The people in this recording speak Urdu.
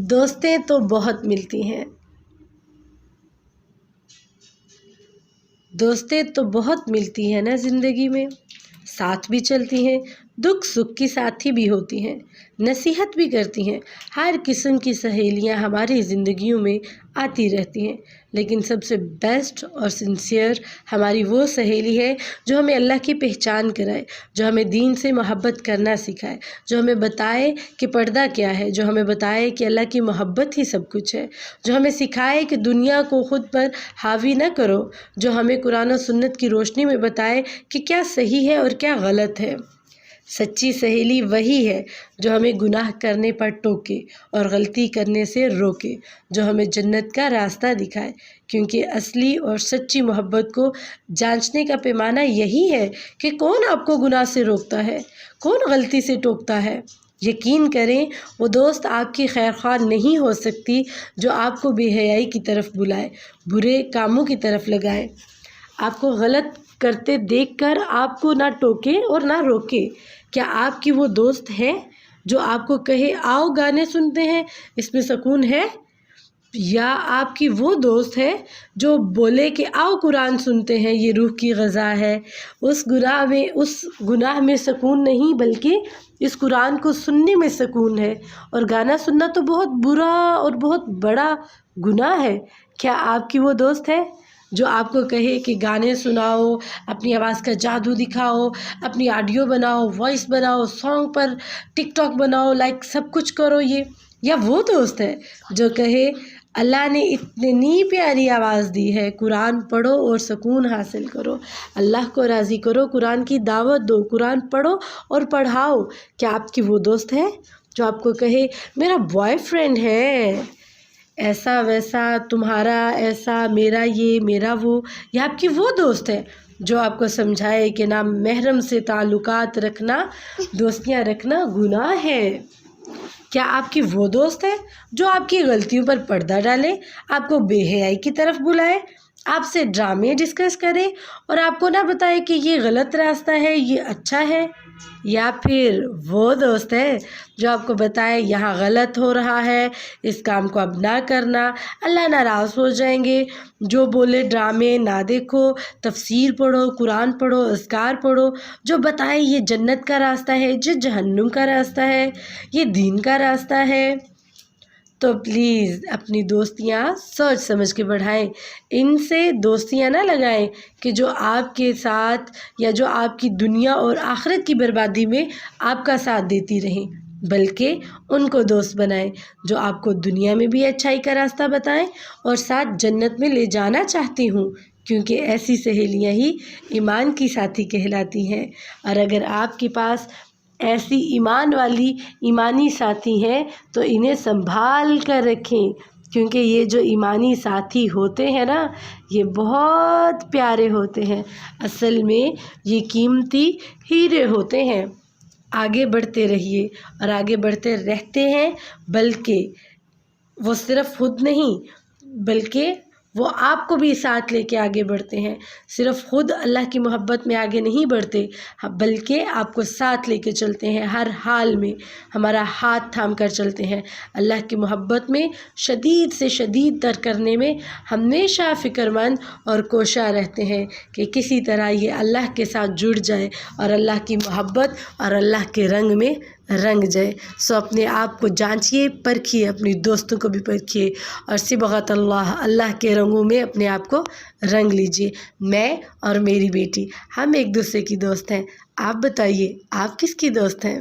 دوستیں تو بہت ملتی ہیں، دوستیں تو بہت ملتی ہیں نا زندگی میں، ساتھ بھی چلتی ہیں، دکھ سکھ کی ساتھی بھی ہوتی ہیں، نصیحت بھی کرتی ہیں۔ ہر قسم کی سہیلیاں ہماری زندگیوں میں آتی رہتی ہیں، لیکن سب سے بیسٹ اور سنسیئر ہماری وہ سہیلی ہے جو ہمیں اللہ کی پہچان کرائے، جو ہمیں دین سے محبت کرنا سکھائے، جو ہمیں بتائے کہ پردہ کیا ہے، جو ہمیں بتائے کہ اللہ کی محبت ہی سب کچھ ہے، جو ہمیں سکھائے کہ دنیا کو خود پر حاوی نہ کرو، جو ہمیں قرآن و سنت کی روشنی میں بتائے کہ کیا صحیح ہے اور کیا غلط ہے۔ سچی سہیلی وہی ہے جو ہمیں گناہ کرنے پر ٹوکے اور غلطی کرنے سے روکے، جو ہمیں جنت کا راستہ دکھائے، کیونکہ اصلی اور سچی محبت کو جانچنے کا پیمانہ یہی ہے کہ کون آپ کو گناہ سے روکتا ہے، کون غلطی سے ٹوکتا ہے۔ یقین کریں وہ دوست آپ کی خیر خواہ نہیں ہو سکتی جو آپ کو بے حیائی کی طرف بلائے، برے کاموں کی طرف لگائے، آپ کو غلط کرتے دیکھ کر آپ کو نہ ٹوکے اور نہ روکے۔ کیا آپ کی وہ دوست ہے جو آپ کو کہے آؤ گانے سنتے ہیں، اس میں سکون ہے؟ یا آپ کی وہ دوست ہے جو بولے کہ آؤ قرآن سنتے ہیں، یہ روح کی غذا ہے؟ اس گناہ میں سکون نہیں بلکہ اس قرآن کو سننے میں سکون ہے، اور گانا سننا تو بہت برا اور بہت بڑا گناہ ہے۔ کیا آپ کی وہ دوست ہے جو آپ کو کہے کہ گانے سناؤ، اپنی آواز کا جادو دکھاؤ، اپنی آڈیو بناؤ، وائس بناؤ، سانگ پر ٹک ٹاک بناؤ، لائک سب کچھ کرو یہ؟ یا وہ دوست ہے جو کہے اللہ نے اتنی پیاری آواز دی ہے، قرآن پڑھو اور سکون حاصل کرو، اللہ کو راضی کرو، قرآن کی دعوت دو، قرآن پڑھو اور پڑھاؤ؟ کیا آپ کی وہ دوست ہے جو آپ کو کہے میرا بوائے فرینڈ ہے، ایسا ویسا، تمہارا ایسا، میرا یہ، میرا وہ؟ یا آپ کی وہ دوست ہے جو آپ کو سمجھائے کہ نام محرم سے تعلقات رکھنا، دوستیاں رکھنا گناہ ہے؟ کیا آپ کی وہ دوست ہے جو آپ کی غلطیوں پر پردہ ڈالے، آپ کو بے حیائی کی طرف بلائے، آپ سے ڈرامے ڈسکس کرے اور آپ کو نہ بتائے کہ یہ غلط راستہ ہے، یہ اچھا ہے؟ یا پھر وہ دوست ہے جو آپ کو بتائے یہاں غلط ہو رہا ہے، اس کام کو اب نہ کرنا، اللہ ناراض ہو جائیں گے، جو بولے ڈرامے نہ دیکھو، تفسیر پڑھو، قرآن پڑھو، اذکار پڑھو، جو بتائے یہ جنت کا راستہ ہے، یہ جہنم کا راستہ ہے، یہ دین کا راستہ ہے؟ تو پلیز اپنی دوستیاں سوچ سمجھ کے بڑھائیں، ان سے دوستیاں نہ لگائیں کہ جو آپ کے ساتھ یا جو آپ کی دنیا اور آخرت کی بربادی میں آپ کا ساتھ دیتی رہیں، بلکہ ان کو دوست بنائیں جو آپ کو دنیا میں بھی اچھائی کا راستہ بتائیں اور ساتھ جنت میں لے جانا چاہتی ہوں، کیونکہ ایسی سہیلیاں ہی ایمان کی ساتھی کہلاتی ہیں۔ اور اگر آپ کے پاس ایسی ایمان والی ایمانی ساتھی ہیں تو انہیں سنبھال کر رکھیں، کیونکہ یہ جو ایمانی ساتھی ہوتے ہیں نا، یہ بہت پیارے ہوتے ہیں، اصل میں یہ قیمتی ہیرے ہوتے ہیں۔ آگے بڑھتے رہیے اور آگے بڑھتے رہتے ہیں، بلکہ وہ صرف خود نہیں بلکہ وہ آپ کو بھی ساتھ لے کے آگے بڑھتے ہیں، صرف خود اللہ کی محبت میں آگے نہیں بڑھتے بلکہ آپ کو ساتھ لے کے چلتے ہیں، ہر حال میں ہمارا ہاتھ تھام کر چلتے ہیں، اللہ کی محبت میں شدید سے شدید تر کرنے میں ہمیشہ فکر مند اور کوشاں رہتے ہیں کہ کسی طرح یہ اللہ کے ساتھ جڑ جائے اور اللہ کی محبت اور اللہ کے رنگ میں رنگ جائے۔ سو اپنے آپ کو جانچیے، پرکھیے، اپنی دوستوں کو بھی پرکھیے اور صبغت اللہ کے رنگوں میں اپنے آپ کو رنگ لیجیے۔ میں اور میری بیٹی ہم ایک دوسرے کی دوست ہیں، آپ بتائیے آپ کس کی دوست ہیں؟